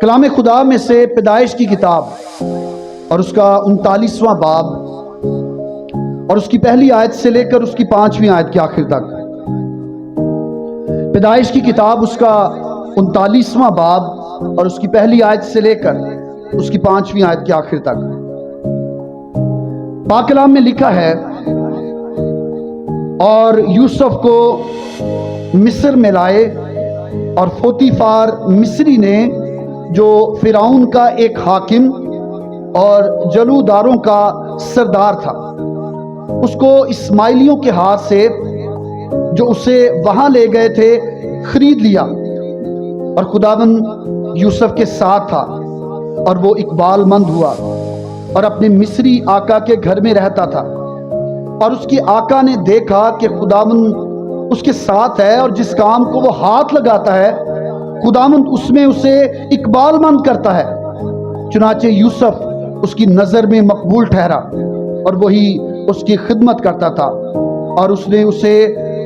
کلام خدا میں سے پیدائش کی کتاب اور اس کا 39واں باب اور اس کی پہلی آیت سے لے کر اس کی 5ویں آیت کے آخر تک. پیدائش کی کتاب اس کا 39واں باب اور اس کی پہلی آیت سے لے کر اس کی 5ویں آیت کے آخر تک. پاک کلام میں لکھا ہے، اور یوسف کو مصر میں لائے، اور پوتیفار مصری نے جو فرعون کا ایک حاکم اور جلوداروں کا سردار تھا، اس کو اسماعیلیوں کے ہاتھ سے جو اسے وہاں لے گئے تھے خرید لیا. اور خداوند یوسف کے ساتھ تھا اور وہ اقبال مند ہوا اور اپنے مصری آقا کے گھر میں رہتا تھا. اور اس کے آقا نے دیکھا کہ خداوند اس کے ساتھ ہے، اور جس کام کو وہ ہاتھ لگاتا ہے خداوند اس میں اسے اقبال مند کرتا ہے. چنانچہ یوسف اس کی نظر میں مقبول ٹھہرا اور وہی اس کی خدمت کرتا تھا، اور اس نے اسے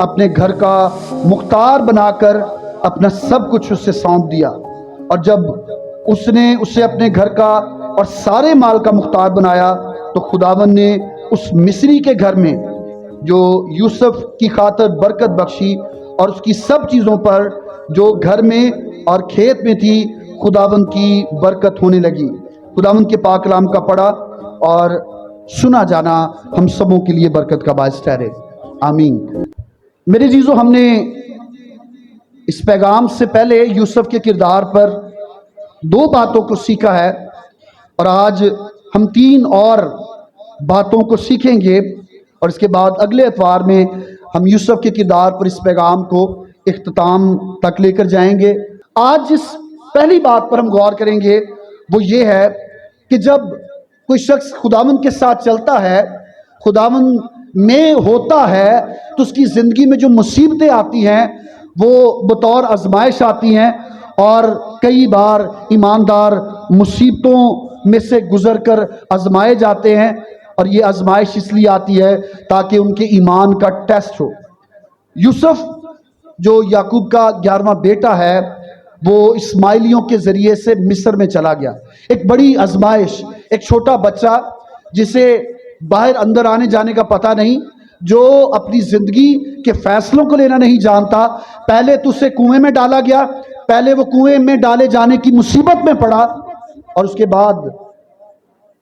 اپنے گھر کا مختار بنا کر اپنا سب کچھ اس سے سونپ دیا. اور جب اس نے اسے اپنے گھر کا اور سارے مال کا مختار بنایا تو خداوند نے اس مصری کے گھر میں جو یوسف کی خاطر برکت بخشی، اور اس کی سب چیزوں پر جو گھر میں اور کھیت میں تھی خداوند کی برکت ہونے لگی. خداوند کے پاک کلام کا پڑھا اور سنا جانا ہم سبوں کے لیے برکت کا باعث ٹھہرے. آمین. میرے عزیزو، ہم نے اس پیغام سے پہلے یوسف کے کردار پر 2 باتوں کو سیکھا ہے، اور آج ہم 3 اور باتوں کو سیکھیں گے، اور اس کے بعد اگلے اتوار میں ہم یوسف کے کردار پر اس پیغام کو اختتام تک لے کر جائیں گے. آج جس پہلی بات پر ہم غور کریں گے وہ یہ ہے کہ جب کوئی شخص خداوند کے ساتھ چلتا ہے، خداوند میں ہوتا ہے، تو اس کی زندگی میں جو مصیبتیں آتی ہیں وہ بطور آزمائش آتی ہیں. اور کئی بار ایماندار مصیبتوں میں سے گزر کر آزمائے جاتے ہیں، اور یہ آزمائش اس لیے آتی ہے تاکہ ان کے ایمان کا ٹیسٹ ہو. یوسف جو یعقوب کا 11واں بیٹا ہے، وہ اسماعیلیوں کے ذریعے سے مصر میں چلا گیا. ایک بڑی آزمائش، ایک چھوٹا بچہ جسے باہر اندر آنے جانے کا پتہ نہیں، جو اپنی زندگی کے فیصلوں کو لینا نہیں جانتا. پہلے تو اسے کنویں میں ڈالا گیا، پہلے وہ کنویں میں ڈالے جانے کی مصیبت میں پڑا، اور اس کے بعد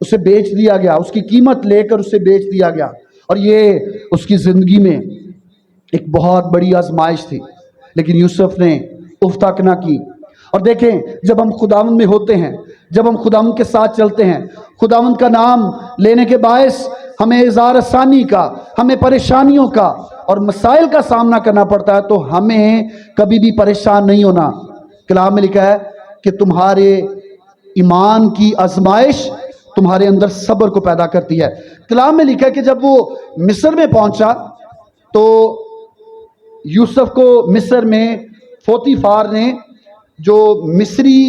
اسے بیچ دیا گیا، اس کی قیمت لے کر اسے بیچ دیا گیا. اور یہ اس کی زندگی میں ایک بہت بڑی آزمائش تھی، لیکن یوسف نے اف تک نہ کی. اور دیکھیں، جب ہم خداوند میں ہوتے ہیں، جب ہم خداوند کے ساتھ چلتے ہیں، خداوند کا نام لینے کے باعث ہمیں اظہار ثانی کا، ہمیں پریشانیوں کا اور مسائل کا سامنا کرنا پڑتا ہے، تو ہمیں کبھی بھی پریشان نہیں ہونا. کلام میں لکھا ہے کہ تمہارے ایمان کی آزمائش تمہارے اندر صبر کو پیدا کرتی ہے. کلام میں لکھا ہے کہ جب وہ مصر میں پہنچا تو یوسف کو مصر میں پوتیفار نے، جو مصری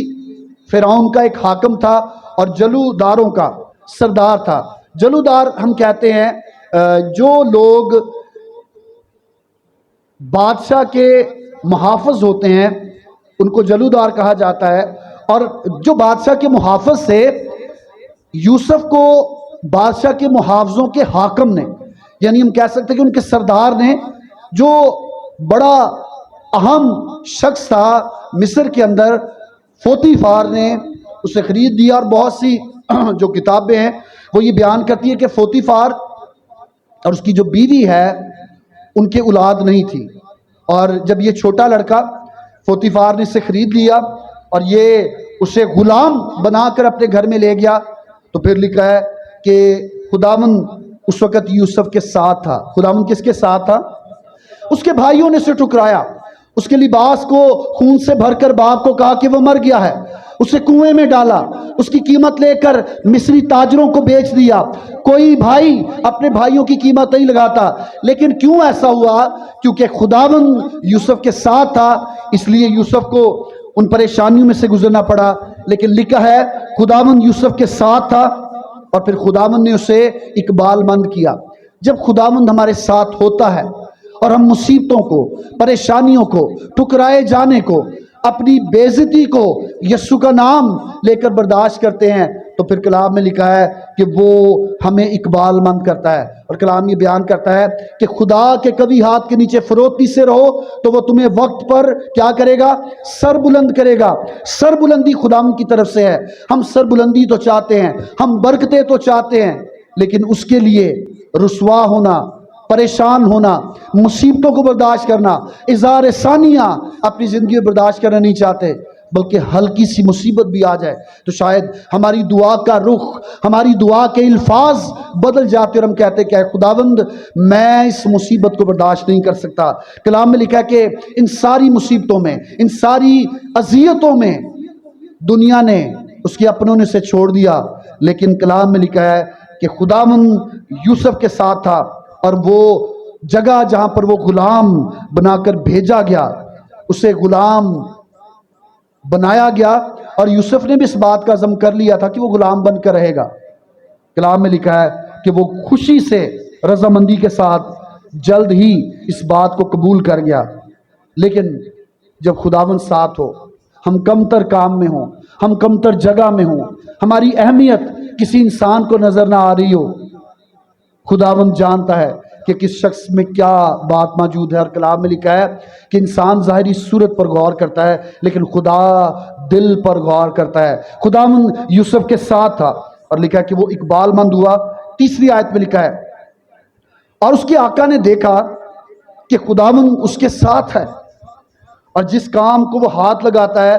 فرعون کا ایک حاکم تھا اور جلوداروں کا سردار تھا. جلودار ہم کہتے ہیں جو لوگ بادشاہ کے محافظ ہوتے ہیں ان کو جلودار کہا جاتا ہے. اور جو بادشاہ کے محافظ سے یوسف کو بادشاہ کے محافظوں کے حاکم نے، یعنی ہم کہہ سکتے ہیں کہ ان کے سردار نے، جو بڑا اہم شخص تھا مصر کے اندر، پوتیفار نے اسے خرید دیا. اور بہت سی جو کتابیں ہیں وہ یہ بیان کرتی ہے کہ پوتیفار اور اس کی جو بیوی ہے ان کے اولاد نہیں تھی. اور جب یہ چھوٹا لڑکا پوتیفار نے اسے خرید لیا اور یہ اسے غلام بنا کر اپنے گھر میں لے گیا، تو پھر لکھا ہے کہ خداوند اس وقت یوسف کے ساتھ تھا. خداوند کس کے ساتھ تھا؟ اس کے بھائیوں نے اسے ٹکرایا، اس کے لباس کو خون سے بھر کر باپ کو کہا کہ وہ مر گیا ہے، اسے کنویں میں ڈالا، اس کی قیمت لے کر مصری تاجروں کو بیچ دیا. کوئی بھائی اپنے بھائیوں کی قیمت نہیں لگاتا، لیکن کیوں ایسا ہوا؟ کیونکہ خداوند یوسف کے ساتھ تھا، اس لیے یوسف کو ان پریشانیوں میں سے گزرنا پڑا. لیکن لکھا ہے خداوند یوسف کے ساتھ تھا، اور پھر خداوند نے اسے اقبال مند کیا. جب خداوند ہمارے ساتھ ہوتا ہے اور ہم مصیبتوں کو، پریشانیوں کو، ٹکرائے جانے کو، اپنی بےعزتی کو یسوع کا نام لے کر برداشت کرتے ہیں تو پھر کلام میں لکھا ہے کہ وہ ہمیں اقبال مند کرتا ہے، اور کلام یہ بیان کرتا ہے کہ خدا کے کبھی ہاتھ کے نیچے فروتی سے رہو تو وہ تمہیں وقت پر کیا کرے گا؟ سر بلند کرے گا۔ سر بلندی خداوند کی طرف سے ہے۔ ہم سر بلندی تو چاہتے ہیں، ہم برکتیں تو چاہتے ہیں، لیکن اس کے لیے رسوا ہونا، پریشان ہونا، مصیبتوں کو برداشت کرنا، اظہار ثانیہ اپنی زندگی میں برداشت کرنا نہیں چاہتے، بلکہ ہلکی سی مصیبت بھی آ جائے تو شاید ہماری دعا کا رخ، ہماری دعا کے الفاظ بدل جاتے اور ہم کہتے کہ اے خداوند میں اس مصیبت کو برداشت نہیں کر سکتا۔ کلام میں لکھا ہے کہ ان ساری مصیبتوں میں، ان ساری اذیتوں میں دنیا نے، اس کے اپنوں نے اسے چھوڑ دیا، لیکن کلام میں لکھا ہے کہ خداوند یوسف کے ساتھ تھا، اور وہ جگہ جہاں پر وہ غلام بنا کر بھیجا گیا اسے غلام بنایا گیا، اور یوسف نے بھی اس بات کا عزم کر لیا تھا کہ وہ غلام بن کر رہے گا۔ کلام میں لکھا ہے کہ وہ خوشی سے رضامندی کے ساتھ جلد ہی اس بات کو قبول کر گیا۔ لیکن جب خداوند ساتھ ہو، ہم کم تر کام میں ہوں، ہم کم تر جگہ میں ہوں، ہماری اہمیت کسی انسان کو نظر نہ آ رہی ہو، خداوند جانتا ہے کہ کس شخص میں کیا بات موجود ہے، اور کلام میں لکھا ہے کہ انسان ظاہری صورت پر غور کرتا ہے لیکن خدا دل پر غور کرتا ہے۔ خداوند یوسف کے ساتھ تھا، اور لکھا ہے کہ وہ اقبال مند ہوا۔ تیسری آیت میں لکھا ہے اور اس کے آقا نے دیکھا کہ خداوند اس کے ساتھ ہے، اور جس کام کو وہ ہاتھ لگاتا ہے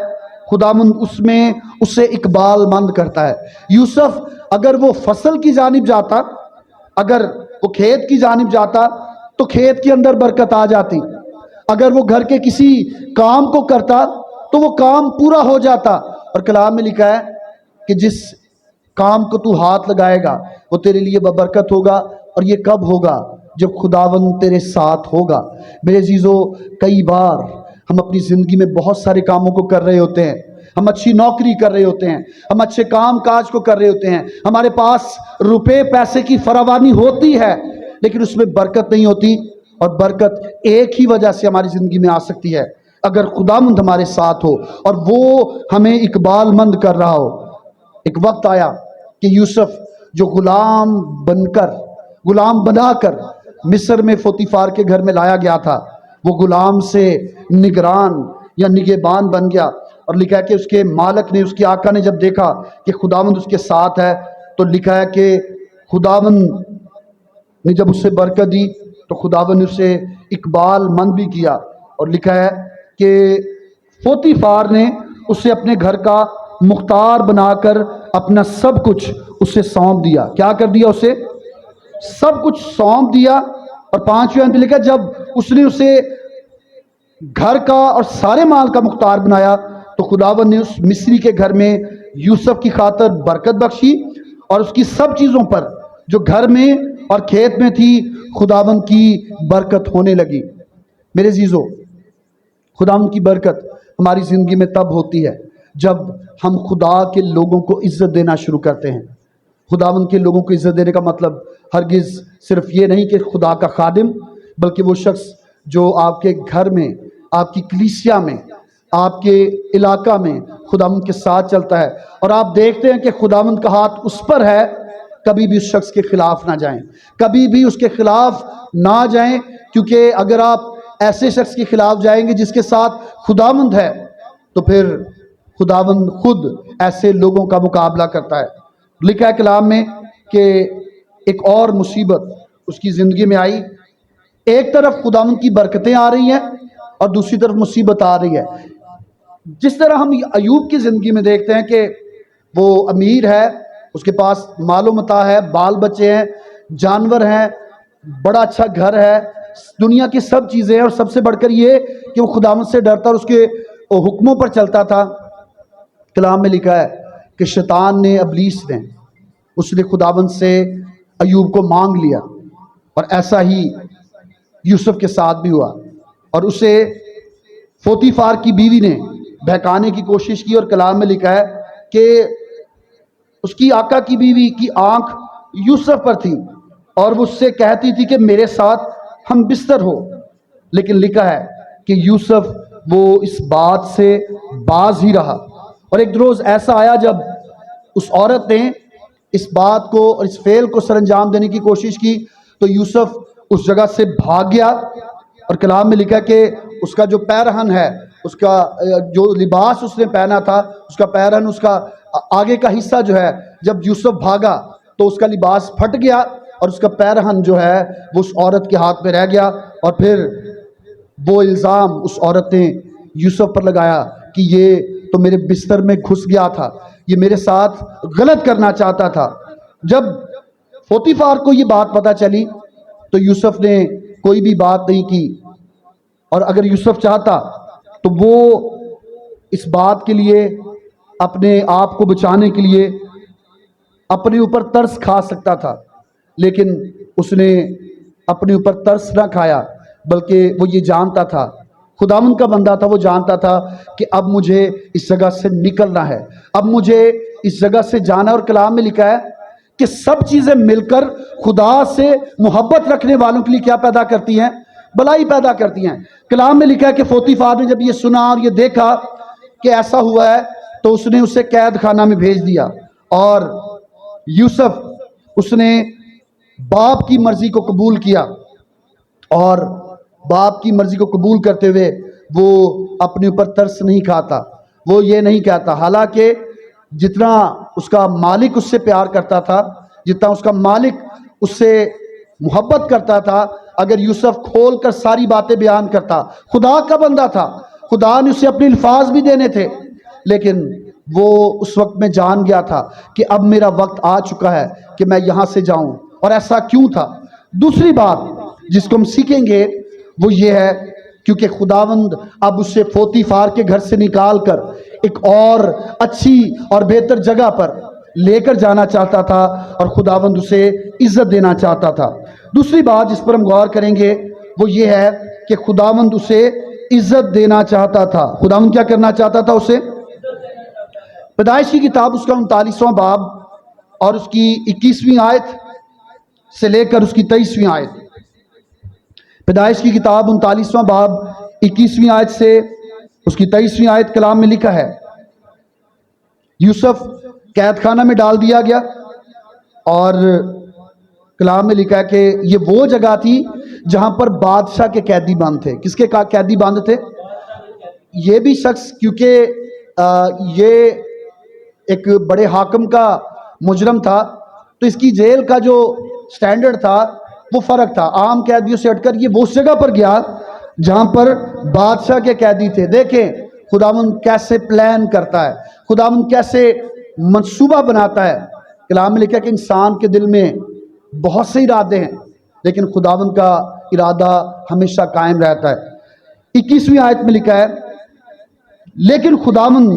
خداوند اس میں اسے اقبال مند کرتا ہے۔ یوسف اگر وہ فصل کی جانب جاتا، اگر وہ کھیت کی جانب جاتا تو کھیت کے اندر برکت آ جاتی، اگر وہ گھر کے کسی کام کو کرتا تو وہ کام پورا ہو جاتا، اور کلام میں لکھا ہے کہ جس کام کو تو ہاتھ لگائے گا وہ تیرے لیے ببرکت ہوگا، اور یہ کب ہوگا؟ جب خداوند تیرے ساتھ ہوگا۔ میرے عزیزو، کئی بار ہم اپنی زندگی میں بہت سارے کاموں کو کر رہے ہوتے ہیں، ہم اچھی نوکری کر رہے ہوتے ہیں، ہم اچھے کام کاج کو کر رہے ہوتے ہیں، ہمارے پاس روپے پیسے کی فراوانی ہوتی ہے، لیکن اس میں برکت نہیں ہوتی، اور برکت ایک ہی وجہ سے ہماری زندگی میں آ سکتی ہے، اگر خداوند ہمارے ساتھ ہو اور وہ ہمیں اقبال مند کر رہا ہو۔ ایک وقت آیا کہ یوسف جو غلام بنا کر مصر میں پوتیفار کے گھر میں لایا گیا تھا، وہ غلام سے نگران یا نگہبان بن گیا، اور لکھا ہے کہ اس کے مالک نے، اس کے آقا نے جب دیکھا کہ خداوند اس کے ساتھ ہے تو لکھا ہے کہ خداوند نے جب اس سے برکت دی تو خداوند نے اسے اقبال مند بھی کیا، اور لکھا ہے کہ پوتیفار نے اسے اپنے گھر کا مختار بنا کر اپنا سب کچھ اسے سونپ دیا۔ کیا کر دیا؟ اسے سب کچھ سونپ دیا۔ اور 5ویں آیت میں لکھا جب اس نے اسے گھر کا اور سارے مال کا مختار بنایا تو خداوند نے اس مصری کے گھر میں یوسف کی خاطر برکت بخشی، اور اس کی سب چیزوں پر جو گھر میں اور کھیت میں تھی خداوند کی برکت ہونے لگی۔ میرے عزیزو، خداوند کی برکت ہماری زندگی میں تب ہوتی ہے جب ہم خدا کے لوگوں کو عزت دینا شروع کرتے ہیں۔ خداوند کے لوگوں کو عزت دینے کا مطلب ہرگز صرف یہ نہیں کہ خدا کا خادم، بلکہ وہ شخص جو آپ کے گھر میں، آپ کی کلیسیا میں، آپ کے علاقہ میں خداوند کے ساتھ چلتا ہے، اور آپ دیکھتے ہیں کہ خداوند کا ہاتھ اس پر ہے، کبھی بھی اس شخص کے خلاف نہ جائیں، کبھی بھی اس کے خلاف نہ جائیں، کیونکہ اگر آپ ایسے شخص کے خلاف جائیں گے جس کے ساتھ خداوند ہے تو پھر خداوند خود ایسے لوگوں کا مقابلہ کرتا ہے۔ لکھا ہے کلام میں کہ ایک اور مصیبت اس کی زندگی میں آئی، ایک طرف خداوند کی برکتیں آ رہی ہیں اور دوسری طرف مصیبت آ رہی ہے۔ جس طرح ہم ایوب کی زندگی میں دیکھتے ہیں کہ وہ امیر ہے، اس کے پاس مال و متاع ہے، بال بچے ہیں، جانور ہیں، بڑا اچھا گھر ہے، دنیا کی سب چیزیں ہیں، اور سب سے بڑھ کر یہ کہ وہ خداوند سے ڈرتا اور اس کے حکموں پر چلتا تھا۔ کلام میں لکھا ہے کہ شیطان نے، ابلیس نے، اس نے خداوند سے ایوب کو مانگ لیا، اور ایسا ہی یوسف کے ساتھ بھی ہوا، اور اسے پوتیفار کی بیوی نے بہکانے کی کوشش کی، اور کلام میں لکھا ہے کہ اس کی آقا کی بیوی کی آنکھ یوسف پر تھی اور وہ اس سے کہتی تھی کہ میرے ساتھ ہم بستر ہو، لیکن لکھا ہے کہ یوسف وہ اس بات سے باز ہی رہا۔ اور ایک روز ایسا آیا جب اس عورت نے اس بات کو اور اس فعل کو سر انجام دینے کی کوشش کی تو یوسف اس جگہ سے بھاگ گیا، اور کلام میں لکھا کہ اس کا جو پیرہن ہے، اس کا جو لباس اس نے پہنا تھا، اس کا پیرہن، اس کا آگے کا حصہ جو ہے، جب یوسف بھاگا تو اس کا لباس پھٹ گیا اور اس کا پیرہن جو ہے وہ اس عورت کے ہاتھ میں رہ گیا۔ اور پھر وہ الزام اس عورت نے یوسف پر لگایا کہ یہ تو میرے بستر میں گھس گیا تھا، یہ میرے ساتھ غلط کرنا چاہتا تھا۔ جب پوتیفار کو یہ بات پتہ چلی تو یوسف نے کوئی بھی بات نہیں کی، اور اگر یوسف چاہتا تو وہ اس بات کے لیے اپنے آپ کو بچانے کے لیے اپنے اوپر ترس کھا سکتا تھا، لیکن اس نے اپنے اوپر ترس نہ کھایا، بلکہ وہ یہ جانتا تھا، خداوند کا بندہ تھا، وہ جانتا تھا کہ اب مجھے اس جگہ سے نکلنا ہے، اب مجھے اس جگہ سے جانا۔ اور کلام میں لکھا ہے کہ سب چیزیں مل کر خدا سے محبت رکھنے والوں کے لیے کیا پیدا کرتی ہیں؟ بلائی پیدا کرتی ہیں۔ کلام میں لکھا ہے کہ پوتیفار نے جب یہ سنا اور یہ دیکھا کہ ایسا ہوا ہے تو اس نے اسے قید خانہ میں بھیج دیا، اور یوسف اس نے باپ کی مرضی کو قبول کیا، اور باپ کی مرضی کو قبول کرتے ہوئے وہ اپنے اوپر ترس نہیں کھاتا، وہ یہ نہیں کہتا، حالانکہ جتنا اس کا مالک اس سے پیار کرتا تھا، جتنا اس کا مالک اس سے محبت کرتا تھا، اگر یوسف کھول کر ساری باتیں بیان کرتا، خدا کا بندہ تھا، خدا نے اسے اپنے الفاظ بھی دینے تھے، لیکن وہ اس وقت میں جان گیا تھا کہ اب میرا وقت آ چکا ہے کہ میں یہاں سے جاؤں۔ اور ایسا کیوں تھا؟ دوسری بات جس کو ہم سیکھیں گے وہ یہ ہے کیونکہ خداوند اب اسے پوتیفار کے گھر سے نکال کر ایک اور اچھی اور بہتر جگہ پر لے کر جانا چاہتا تھا، اور خداوند اسے عزت دینا چاہتا تھا۔ دوسری بات جس پر ہم غور کریں گے وہ یہ ہے کہ خداوند اسے عزت دینا چاہتا تھا۔ خداوند کیا کرنا چاہتا تھا؟ اسے پیدائش کی کتاب اس کا 39واں باب اور اس کی 21ویں آیت سے لے کر اس کی 23ویں آیت۔ پیدائش کی کتاب 39واں باب 21ویں آیت سے اس کی 23ویں آیت، کلام میں لکھا ہے یوسف قید خانہ میں ڈال دیا گیا، اور کلام میں لکھا ہے کہ یہ وہ جگہ تھی جہاں پر بادشاہ کے قیدی بند تھے۔ کس کے قیدی بند تھے؟ یہ بھی شخص، کیونکہ یہ ایک بڑے حاکم کا مجرم تھا تو اس کی جیل کا جو سٹینڈرڈ تھا وہ فرق تھا، عام قیدیوں سے ہٹ کر یہ وہ اس جگہ پر گیا جہاں پر بادشاہ کے قیدی تھے۔ دیکھیں خداوند کیسے پلان کرتا ہے، خداوند کیسے منصوبہ بناتا ہے۔ کلام میں لکھا ہے کہ انسان کے دل میں بہت سے ارادے ہیں لیکن خداوند کا ارادہ ہمیشہ قائم رہتا ہے۔ 21ویں آیت میں لکھا ہے لیکن خداوند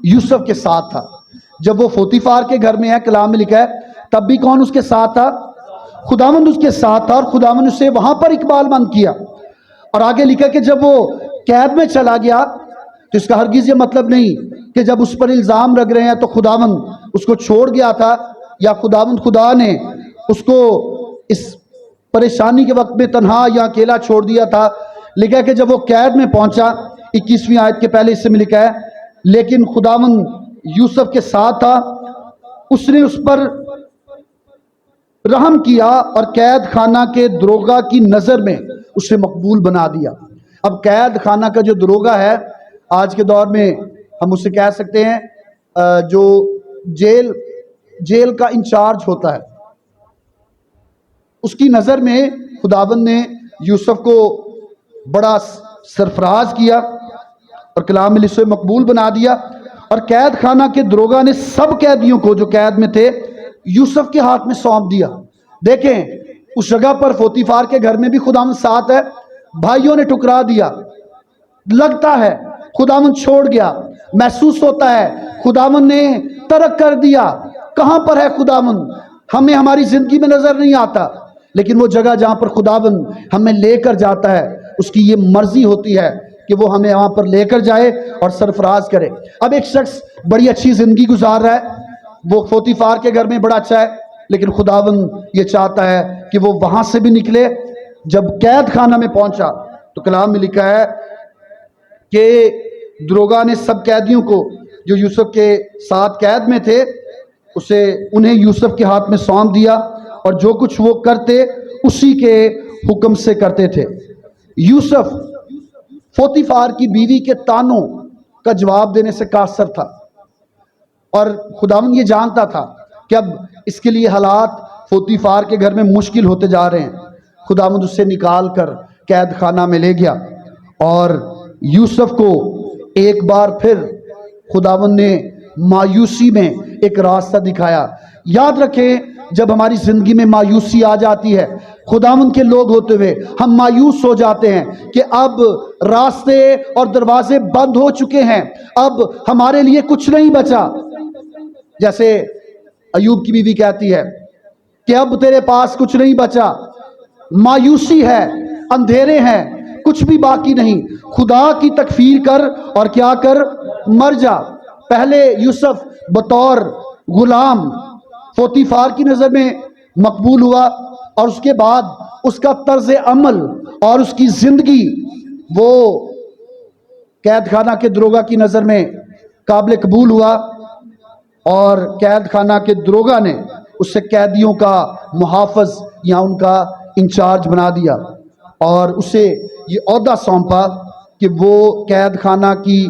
یوسف کے ساتھ تھا۔ جب وہ پوتیفار کے گھر میں ہے، کلام میں لکھا ہے تب بھی کون اس کے ساتھ تھا؟ خداوند اس کے ساتھ تھا، اور خداوند اسے وہاں پر اقبال مند کیا۔ اور آگے لکھا کہ جب وہ قید میں چلا گیا تو اس کا ہرگز یہ مطلب نہیں کہ جب اس پر الزام لگ رہے ہیں تو خداوند اس کو چھوڑ گیا تھا، یا خدا نے اس کو اس پریشانی کے وقت میں تنہا یا اکیلا چھوڑ دیا تھا۔ لکھا کہ جب وہ قید میں پہنچا، 21ویں آیت کے پہلے حصے میں لکھا ہے لیکن خداوند یوسف کے ساتھ تھا، اس نے اس پر رحم کیا اور قید خانہ کے دروگا کی نظر میں اسے مقبول بنا دیا۔ اب قید خانہ کا جو دروگا ہے، آج کے دور میں ہم اسے کہہ سکتے ہیں جو جیل کا انچارج ہوتا ہے، اس کی نظر میں خداوند نے یوسف کو بڑا سرفراز کیا اور کلام میں اسے مقبول بنا دیا، اور قید خانہ کے دروگا نے سب قیدیوں کو جو قید میں تھے یوسف کے ہاتھ میں سونپ دیا۔ دیکھیں اس جگہ پر پوتیفار کے گھر میں بھی خداوند ساتھ ہے، بھائیوں نے ٹکرا دیا، لگتا ہے خداوند چھوڑ گیا، محسوس ہوتا ہے خداوند نے ترک کر دیا۔ کہاں پر ہے خداوند؟ ہمیں ہماری زندگی میں نظر نہیں آتا، لیکن وہ جگہ جہاں پر خداوند ہمیں لے کر جاتا ہے اس کی یہ مرضی ہوتی ہے کہ وہ ہمیں وہاں پر لے کر جائے اور سرفراز کرے۔ اب ایک شخص بڑی اچھی زندگی گزار رہا ہے، وہ پوتیفار کے گھر میں بڑا اچھا ہے، لیکن خداوند یہ چاہتا ہے کہ وہ وہاں سے بھی نکلے۔ جب قید خانہ میں پہنچا تو کلام میں لکھا ہے کہ دروگا نے سب قیدیوں کو جو یوسف کے ساتھ قید میں تھے انہیں یوسف کے ہاتھ میں سونپ دیا، اور جو کچھ وہ کرتے اسی کے حکم سے کرتے تھے۔ یوسف پوتیفار کی بیوی کے تانوں کا جواب دینے سے قاصر تھا، اور خداوند یہ جانتا تھا کہ اب اس کے لیے حالات پوتیفار کے گھر میں مشکل ہوتے جا رہے ہیں۔ خداوند اسے نکال کر قید خانہ میں لے گیا، اور یوسف کو ایک بار پھر خداوند نے مایوسی میں ایک راستہ دکھایا۔ یاد رکھیں، جب ہماری زندگی میں مایوسی آ جاتی ہے، خداوند کے لوگ ہوتے ہوئے ہم مایوس ہو جاتے ہیں کہ اب راستے اور دروازے بند ہو چکے ہیں، اب ہمارے لیے کچھ نہیں بچا۔ جیسے ایوب کی بیوی کہتی ہے کہ اب تیرے پاس کچھ نہیں بچا، مایوسی ہے، اندھیرے ہیں، کچھ بھی باقی نہیں، خدا کی تکفیر کر اور کیا کر، مر جا۔ پہلے یوسف بطور غلام پوتیفار کی نظر میں مقبول ہوا، اور اس کے بعد اس کا طرز عمل اور اس کی زندگی وہ قید خانہ کے دروگا کی نظر میں قابل قبول ہوا، اور قید خانہ کے دروگا نے اسے قیدیوں کا محافظ یا ان کا انچارج بنا دیا، اور اسے یہ عہدہ سونپا کہ وہ قید خانہ کی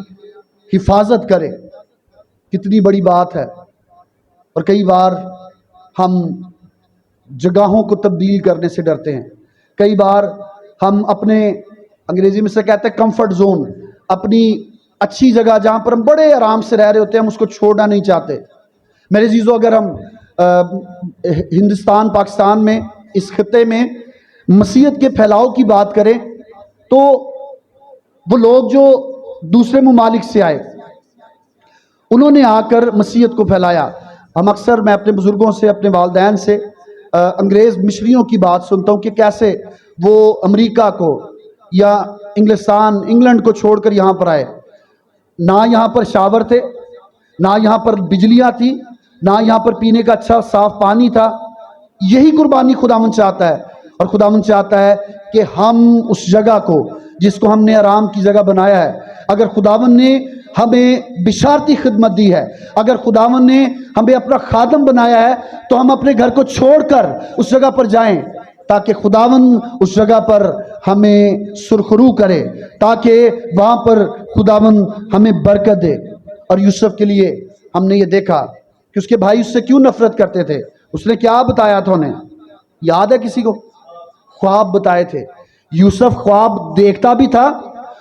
حفاظت کرے۔ کتنی بڑی بات ہے۔ اور کئی بار ہم جگہوں کو تبدیل کرنے سے ڈرتے ہیں، کئی بار ہم اپنے، انگریزی میں سے کہتے ہیں کمفرٹ زون، اپنی اچھی جگہ جہاں پر ہم بڑے آرام سے رہ رہے ہوتے ہیں، ہم اس کو چھوڑنا نہیں چاہتے۔ میرے عزیزو، اگر ہم ہندوستان پاکستان میں اس خطے میں مسیحیت کے پھیلاؤ کی بات کریں تو وہ لوگ جو دوسرے ممالک سے آئے انہوں نے آ کر مسیحیت کو پھیلایا۔ ہم اکثر، میں اپنے بزرگوں سے، اپنے والدین سے انگریز مشریوں کی بات سنتا ہوں کہ کیسے وہ امریکہ کو یا انگلینڈ کو چھوڑ کر یہاں پر آئے۔ نہ یہاں پر شاور تھے، نہ یہاں پر بجلیاں تھی، نہ یہاں پر پینے کا اچھا صاف پانی تھا۔ یہی قربانی خداوند چاہتا ہے، اور خداوند چاہتا ہے کہ ہم اس جگہ کو جس کو ہم نے آرام کی جگہ بنایا ہے، اگر خداوند نے ہمیں بشارتی خدمت دی ہے، اگر خداوند نے ہمیں اپنا خادم بنایا ہے، تو ہم اپنے گھر کو چھوڑ کر اس جگہ پر جائیں، تاکہ خداوند اس جگہ پر ہمیں سرخرو کرے، تاکہ وہاں پر خداوند ہمیں برکت دے۔ اور یوسف کے لیے ہم نے یہ دیکھا کہ اس کے بھائی اس سے کیوں نفرت کرتے تھے۔ اس نے کیا بتایا تھا انہیں؟ یاد ہے کسی کو؟ خواب بتائے تھے۔ یوسف خواب دیکھتا بھی تھا،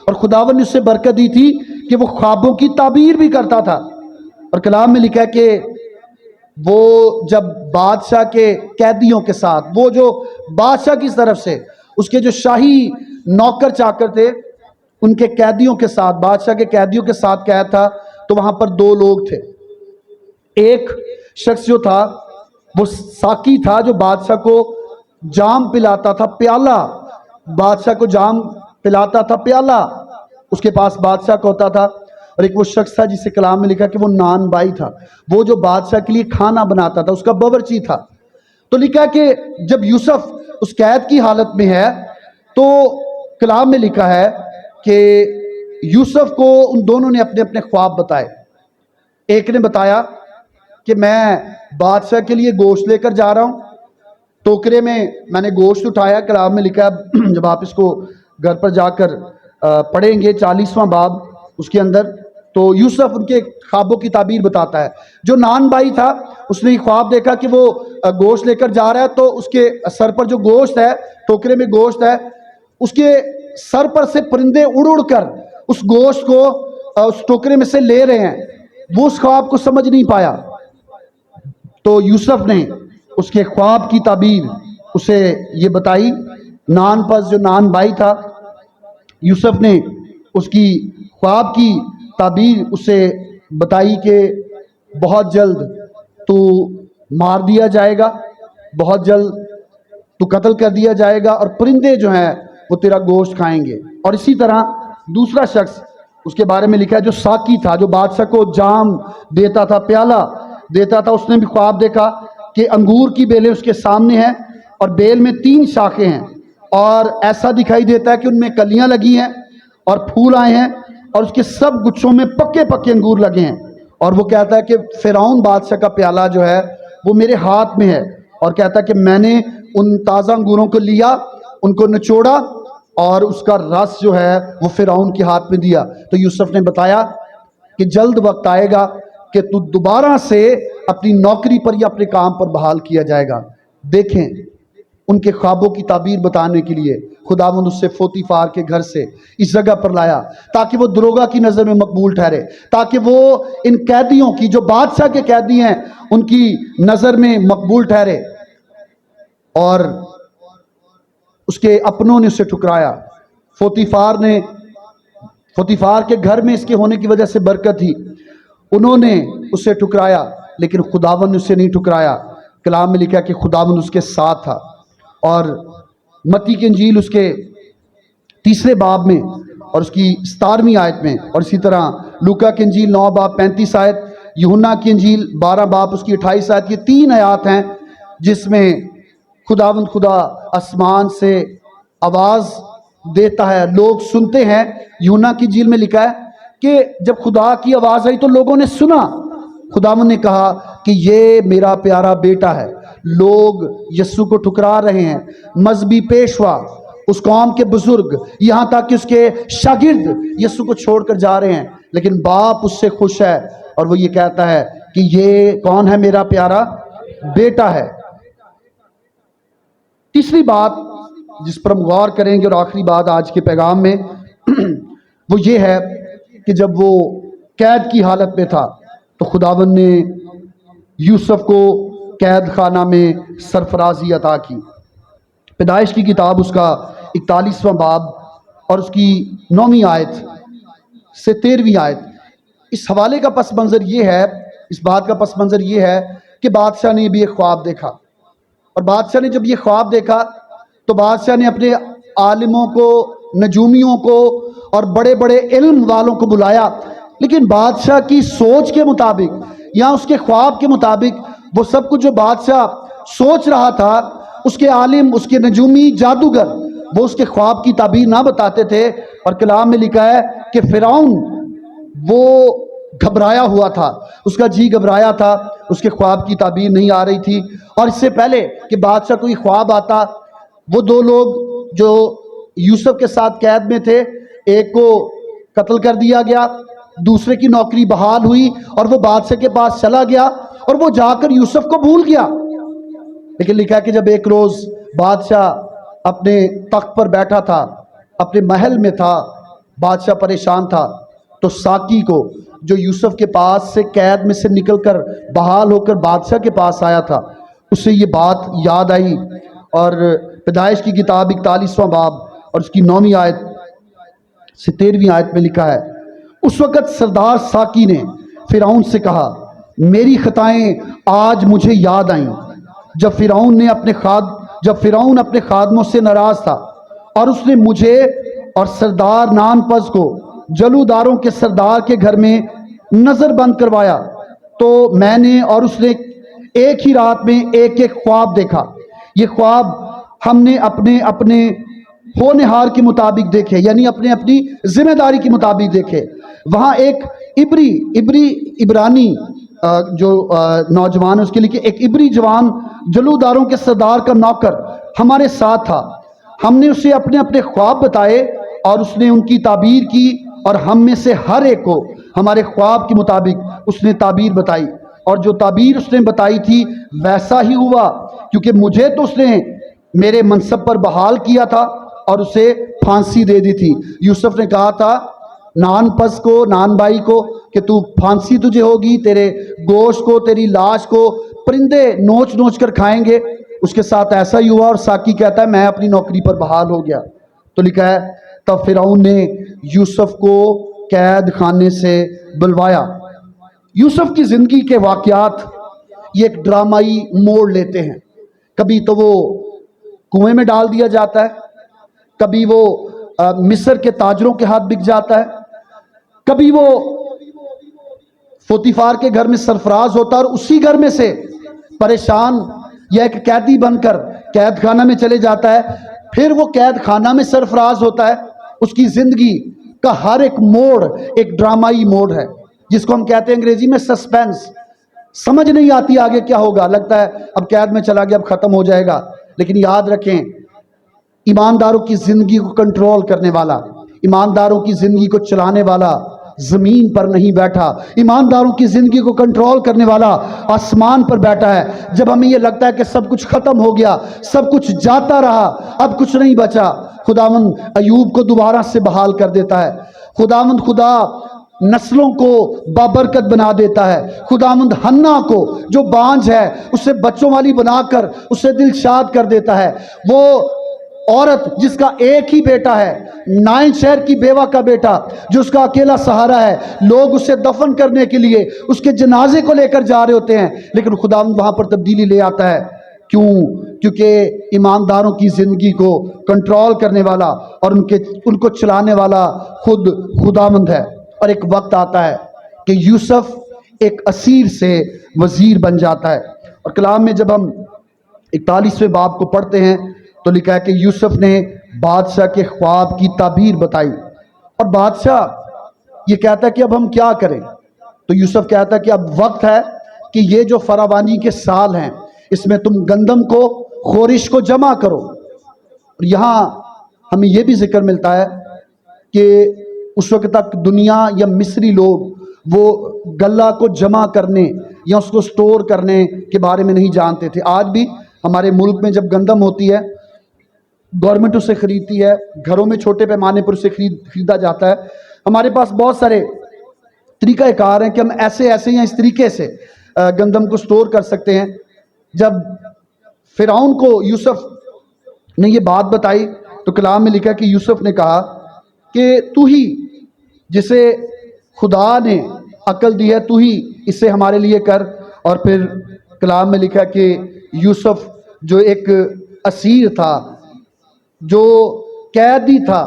اور خداوند نے اس سے برکت دی تھی کہ وہ خوابوں کی تعبیر بھی کرتا تھا۔ اور کلام میں لکھا ہے کہ وہ جب بادشاہ کے قیدیوں کے ساتھ، وہ جو بادشاہ کی طرف سے اس کے جو شاہی نوکر چاکر تھے، ان کے قیدیوں کے ساتھ، بادشاہ کے قیدیوں کے ساتھ قید تھا، تو وہاں پر دو لوگ تھے۔ ایک شخص جو تھا وہ ساقی تھا، جو بادشاہ کو جام پلاتا تھا، پیالہ، بادشاہ کو جام پلاتا تھا، پیالہ اس کے پاس بادشاہ کا ہوتا تھا۔ اور ایک وہ شخص تھا جسے کلام میں لکھا کہ وہ نان بائی تھا، وہ جو بادشاہ کے لیے کھانا بناتا تھا، اس کا باورچی تھا۔ تو لکھا کہ جب یوسف اس قید کی حالت میں ہے تو کلام میں لکھا ہے کہ یوسف کو ان دونوں نے اپنے اپنے خواب بتائے۔ ایک نے بتایا کہ میں بادشاہ کے لیے گوشت لے کر جا رہا ہوں، ٹوکرے میں میں نے گوشت اٹھایا۔ کلام میں لکھا ہے، جب آپ اس کو گھر پر جا کر پڑھیں گے 40واں باب اس کے اندر، تو یوسف ان کے خوابوں کی تعبیر بتاتا ہے۔ جو نان بھائی تھا اس نے خواب دیکھا کہ وہ گوشت لے کر جا رہا ہے، تو اس کے سر پر جو گوشت ہے، ٹوکرے میں گوشت ہے، اس کے سر پر سے پرندے اڑ اڑ کر اس گوشت کو اس ٹوکرے میں سے لے رہے ہیں۔ وہ اس خواب کو سمجھ نہیں پایا، تو یوسف نے اس کے خواب کی تعبیر اسے یہ بتائی۔ نان پس جو نان بھائی تھا، یوسف نے اس کی خواب کی تعبیر اسے بتائی کہ بہت جلد تو مار دیا جائے گا، بہت جلد تو قتل کر دیا جائے گا، اور پرندے جو ہیں وہ تیرا گوشت کھائیں گے۔ اور اسی طرح دوسرا شخص اس کے بارے میں لکھا ہے جو ساقی تھا، جو بادشاہ کو جام دیتا تھا، پیالہ دیتا تھا، اس نے بھی خواب دیکھا کہ انگور کی بیلیں اس کے سامنے ہیں، اور بیل میں 3 شاخیں ہیں، اور ایسا دکھائی دیتا ہے کہ ان میں کلیاں لگی ہیں اور پھول آئے ہیں، اور اس کے سب گچھوں میں پکے پکے انگور لگے ہیں، اور وہ کہتا ہے کہ فرعون بادشاہ کا پیالہ جو ہے وہ میرے ہاتھ میں ہے، اور کہتا ہے کہ میں نے ان تازہ انگوروں کو لیا، ان کو نچوڑا اور اس کا رس جو ہے وہ فرعون کے ہاتھ میں دیا۔ تو یوسف نے بتایا کہ جلد وقت آئے گا کہ تو دوبارہ سے اپنی نوکری پر یا اپنے کام پر بحال کیا جائے گا۔ دیکھیں، ان کے خوابوں کی تعبیر بتانے کے لیے خداوند اس سے فوتیفار کے گھر سے اس جگہ پر لایا تاکہ وہ دروگا کی نظر میں مقبول ٹھہرے، تاکہ وہ ان قیدیوں کی جو بادشاہ کے قیدی ہیں ان کی نظر میں مقبول ٹھہرے۔ اور اس کے اپنوں نے اسے ٹھکرایا۔ فوتیفار کے گھر میں اس کے ہونے کی وجہ سے برکت تھی، انہوں نے اسے ٹھکرایا، لیکن خداوند نے اسے نہیں ٹھکرایا۔ کلام میں لکھا کہ خداوند اس کے ساتھ تھا۔ اور متی کی انجیل اس کے 3 باب میں اور اس کی 17ویں آیت میں، اور اسی طرح لوکا کی انجیل 9 باب 35 آیت، یوحنا کی انجیل 12 باب اس کی 28 آیت، یہ 3 آیات ہیں جس میں خداوند خدا آسمان سے آواز دیتا ہے، لوگ سنتے ہیں۔ یوحنا کی انجیل میں لکھا ہے کہ جب خدا کی آواز آئی تو لوگوں نے سنا، خداوند نے کہا کہ یہ میرا پیارا بیٹا ہے۔ لوگ یسوع کو ٹھکرا رہے ہیں، مذہبی پیشوا، اس قوم کے بزرگ، یہاں تک کہ اس کے شاگرد یسوع کو چھوڑ کر جا رہے ہیں، لیکن باپ اس سے خوش ہے، اور وہ یہ کہتا ہے کہ یہ کون ہے؟ میرا پیارا بیٹا ہے۔ تیسری بات جس پر ہم غور کریں گے اور آخری بات آج کے پیغام میں وہ یہ ہے کہ جب وہ قید کی حالت میں تھا تو خداوند نے یوسف کو قید خانہ میں سرفرازی عطا کی۔ پیدائش کی کتاب اس کا 41واں باب اور اس کی 9ویں آیت سے 13ویں آیت، اس حوالے کا پس منظر یہ ہے، اس بات کا پس منظر یہ ہے کہ بادشاہ نے بھی ایک خواب دیکھا، اور بادشاہ نے جب یہ خواب دیکھا تو بادشاہ نے اپنے عالموں کو، نجومیوں کو اور بڑے بڑے علم والوں کو بلایا، لیکن بادشاہ کی سوچ کے مطابق یا اس کے خواب کے مطابق وہ سب کچھ جو بادشاہ سوچ رہا تھا، اس کے عالم، اس کے نجومی، جادوگر، وہ اس کے خواب کی تعبیر نہ بتاتے تھے۔ اور کلام میں لکھا ہے کہ فرعون وہ گھبرایا ہوا تھا، اس کا جی گھبرایا تھا، اس کے خواب کی تعبیر نہیں آ رہی تھی۔ اور اس سے پہلے کہ بادشاہ کو یہ خواب آتا، وہ 2 لوگ جو یوسف کے ساتھ قید میں تھے، ایک کو قتل کر دیا گیا، دوسرے کی نوکری بحال ہوئی، اور وہ بادشاہ کے پاس چلا گیا اور وہ جا کر یوسف کو بھول گیا۔ لیکن لکھا ہے کہ جب ایک روز بادشاہ اپنے تخت پر بیٹھا تھا، اپنے محل میں تھا، بادشاہ پریشان تھا، تو ساقی کو جو یوسف کے پاس سے قید میں سے نکل کر بحال ہو کر بادشاہ کے پاس آیا تھا، اسے یہ بات یاد آئی۔ اور پیدائش کی کتاب 41واں باب اور اس کی 9ویں آیت سے 13ویں آیت میں لکھا ہے، اس وقت سردار ساقی نے فرعون سے کہا، میری خطائیں آج مجھے یاد آئیں، جب فرعون اپنے خادموں سے ناراض تھا اور اس نے مجھے اور سردار نانپس کو جلوداروں کے سردار کے گھر میں نظر بند کروایا، تو میں نے اور اس نے ایک ہی رات میں ایک ایک خواب دیکھا۔ یہ خواب ہم نے اپنے اپنے ہونہار کے مطابق دیکھے، یعنی اپنے اپنی ذمہ داری کے مطابق دیکھے۔ وہاں ایک عبرانی جو نوجوان ہے اس کے لیے ایک عبری جوان جلوداروں کے سردار کا نوکر ہمارے ساتھ تھا، ہم نے اسے اپنے اپنے خواب بتائے اور اس نے ان کی تعبیر کی، اور ہم میں سے ہر ایک کو ہمارے خواب کے مطابق اس نے تعبیر بتائی، اور جو تعبیر اس نے بتائی تھی ویسا ہی ہوا، کیونکہ مجھے تو اس نے میرے منصب پر بحال کیا تھا اور اسے پھانسی دے دی تھی۔ یوسف نے کہا تھا نانپس کو، نان بھائی کو، کہ تو پھانسی تجھے ہوگی، تیرے گوشت کو، تیری لاش کو پرندے نوچ نوچ کر کھائیں گے۔ اس کے ساتھ ایسا ہی ہوا، اور ساقی کہتا ہے میں اپنی نوکری پر بحال ہو گیا۔ تو لکھا ہے تب فرعون نے یوسف کو قید خانے سے بلوایا۔ یوسف کی زندگی کے واقعات یہ ایک ڈرامائی موڑ لیتے ہیں۔ کبھی تو وہ کنویں میں ڈال دیا جاتا ہے، کبھی وہ مصر کے تاجروں کے ہاتھ بک جاتا ہے، کبھی وہ فوتیفار کے گھر میں سرفراز ہوتا ہے اور اسی گھر میں سے پریشان یا ایک قیدی بن کر قید خانہ میں چلے جاتا ہے، پھر وہ قید خانہ میں سرفراز ہوتا ہے، اس کی زندگی کا ہر ایک موڑ ایک ڈرامائی موڑ ہے، جس کو ہم کہتے ہیں انگریزی میں سسپینس۔ سمجھ نہیں آتی آگے کیا ہوگا، لگتا ہے اب قید میں چلا گیا اب ختم ہو جائے گا، لیکن یاد رکھیں ایمانداروں کی زندگی کو کنٹرول کرنے والا، ایمانداروں کی زندگی کو چلانے والا زمین پر نہیں بیٹھا، ایمانداروں کی زندگی کو کنٹرول کرنے والا آسمان پر بیٹھا ہے۔ جب ہمیں یہ لگتا ہے کہ سب کچھ ختم ہو گیا، سب کچھ جاتا رہا، اب کچھ نہیں بچا، خداوند ایوب کو دوبارہ سے بحال کر دیتا ہے۔ خدا نسلوں کو بابرکت بنا دیتا ہے۔ خداوند حنا کو جو بانجھ ہے اسے بچوں والی بنا کر اسے دل شاد کر دیتا ہے۔ وہ عورت جس کا ایک ہی بیٹا ہے، نائن شہر کی بیوہ کا بیٹا جو اس کا اکیلا سہارا ہے، لوگ اسے دفن کرنے کے لیے اس کے جنازے کو لے کر جا رہے ہوتے ہیں، لیکن خداوند وہاں پر تبدیلی لے آتا ہے۔ کیوں؟ کیونکہ ایمانداروں کی زندگی کو کنٹرول کرنے والا اور ان کو چلانے والا خود خداوند ہے۔ اور ایک وقت آتا ہے کہ یوسف ایک اسیر سے وزیر بن جاتا ہے، اور کلام میں جب ہم 41ویں باب کو پڑھتے ہیں تو لکھا ہے کہ یوسف نے بادشاہ کے خواب کی تعبیر بتائی، اور بادشاہ یہ کہتا ہے کہ اب ہم کیا کریں؟ تو یوسف کہتا ہے کہ اب وقت ہے کہ یہ جو فراوانی کے سال ہیں اس میں تم گندم کو خورش کو جمع کرو۔ اور یہاں ہمیں یہ بھی ذکر ملتا ہے کہ اس وقت تک دنیا یا مصری لوگ وہ غلہ کو جمع کرنے یا اس کو سٹور کرنے کے بارے میں نہیں جانتے تھے۔ آج بھی ہمارے ملک میں جب گندم ہوتی ہے گورنمنٹ اسے خریدتی ہے، گھروں میں چھوٹے پیمانے پر اسے خریدا جاتا ہے۔ ہمارے پاس بہت سارے طریقہ کار ہیں کہ ہم ایسے یا اس طریقے سے گندم کو سٹور کر سکتے ہیں۔ جب فرعون کو یوسف نے یہ بات بتائی تو کلام میں لکھا کہ یوسف نے کہا کہ تو ہی جسے خدا نے عقل دی ہے تو ہی اسے ہمارے لیے کر۔ اور پھر کلام میں لکھا کہ یوسف جو ایک اسیر تھا، جو قیدی تھا،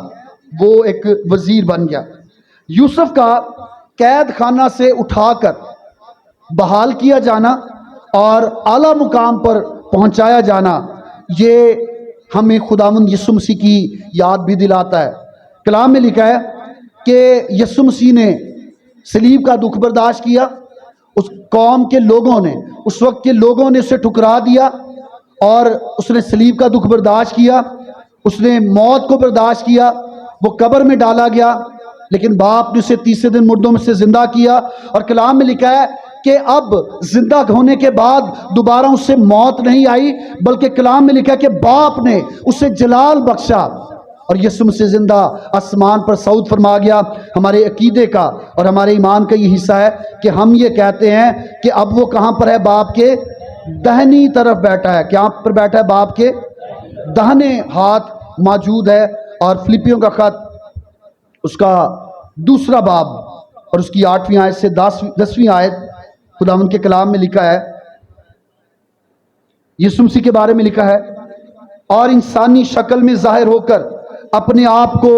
وہ ایک وزیر بن گیا۔ یوسف کا قید خانہ سے اٹھا کر بحال کیا جانا اور اعلیٰ مقام پر پہنچایا جانا، یہ ہمیں خداوند یسوع مسیح کی یاد بھی دلاتا ہے۔ کلام میں لکھا ہے کہ یسوع مسیح نے صلیب کا دکھ برداشت کیا، اس قوم کے لوگوں نے، اس وقت کے لوگوں نے اسے ٹھکرا دیا، اور اس نے صلیب کا دکھ برداشت کیا، اس نے موت کو برداشت کیا، وہ قبر میں ڈالا گیا، لیکن باپ نے اسے تیسرے دن مردوں میں سے زندہ کیا۔ اور کلام میں لکھا ہے کہ اب زندہ ہونے کے بعد دوبارہ اس سے موت نہیں آئی، بلکہ کلام میں لکھا ہے کہ باپ نے اسے جلال بخشا، اور یسوع مسیح زندہ آسمان پر صعود فرما گیا۔ ہمارے عقیدے کا اور ہمارے ایمان کا یہ حصہ ہے کہ ہم یہ کہتے ہیں کہ اب وہ کہاں پر ہے؟ باپ کے دہنی طرف بیٹھا ہے۔ کہاں پر بیٹھا ہے؟ باپ کے دہنے ہاتھ موجود ہے۔ اور فلپیوں کا خط اس کا 2 باب اور اس کی 8ویں آیت سے 10ویں آیت خداوند کے کلام میں لکھا ہے، یسوع مسیح کے بارے میں لکھا ہے، اور انسانی شکل میں ظاہر ہو کر اپنے آپ کو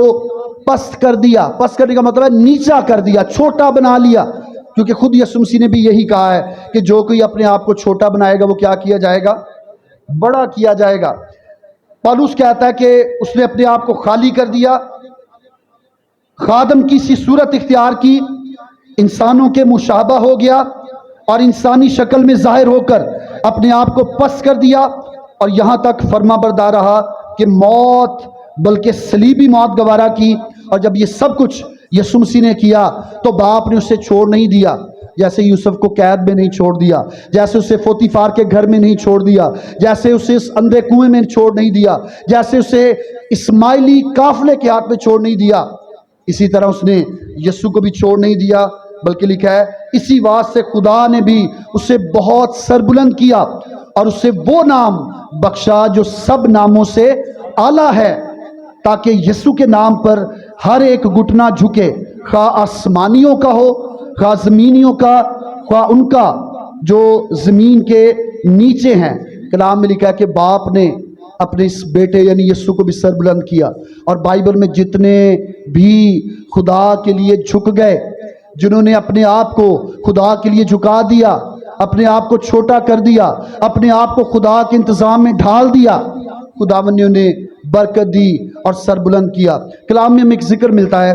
پست کر دیا۔ پست کرنے کا مطلب ہے نیچا کر دیا، چھوٹا بنا لیا، کیونکہ خود یسوع مسیح نے بھی یہی کہا ہے کہ جو کوئی اپنے آپ کو چھوٹا بنائے گا وہ کیا کیا جائے گا؟ بڑا کیا جائے گا۔ پالوس کہتا ہے کہ اس نے اپنے آپ کو خالی کر دیا، خادم کی سی صورت اختیار کی، انسانوں کے مشابہ ہو گیا، اور انسانی شکل میں ظاہر ہو کر اپنے آپ کو پست کر دیا، اور یہاں تک فرما بردار رہا کہ موت، بلکہ صلیبی موت گوارا کی۔ اور جب یہ سب کچھ یسوع مسیح نے کیا تو باپ نے اسے چھوڑ نہیں دیا، جیسے یوسف کو قید میں نہیں چھوڑ دیا، جیسے اسے پوتیفار کے گھر میں نہیں چھوڑ دیا، جیسے اسے اس اندھے کنویں میں چھوڑ نہیں دیا، جیسے اسے اسماعیلی قافلے کے ہاتھ میں چھوڑ نہیں دیا، اسی طرح اس نے یسوع کو بھی چھوڑ نہیں دیا، بلکہ لکھا ہے اسی واسطے سے خدا نے بھی اسے بہت سربلند کیا اور اسے وہ نام بخشا جو سب ناموں سے اعلیٰ ہے، تاکہ یسوع کے نام پر ہر ایک گھٹنا جھکے، خواہ آسمانیوں کا ہو، خواہ زمینیوں کا، خواہ ان کا جو زمین کے نیچے ہیں۔ کلام میں لکھا ہے کہ باپ نے اپنے اس بیٹے یعنی یسوع کو بھی سربلند کیا۔ اور بائبل میں جتنے بھی خدا کے لیے جھک گئے، جنہوں نے اپنے آپ کو خدا کے لیے جھکا دیا، اپنے آپ کو چھوٹا کر دیا، اپنے آپ کو خدا کے انتظام میں ڈھال دیا، خداوند نے انہیں برکت دی اور سربلند کیا۔ کلام میں ہمیں ایک ذکر ملتا ہے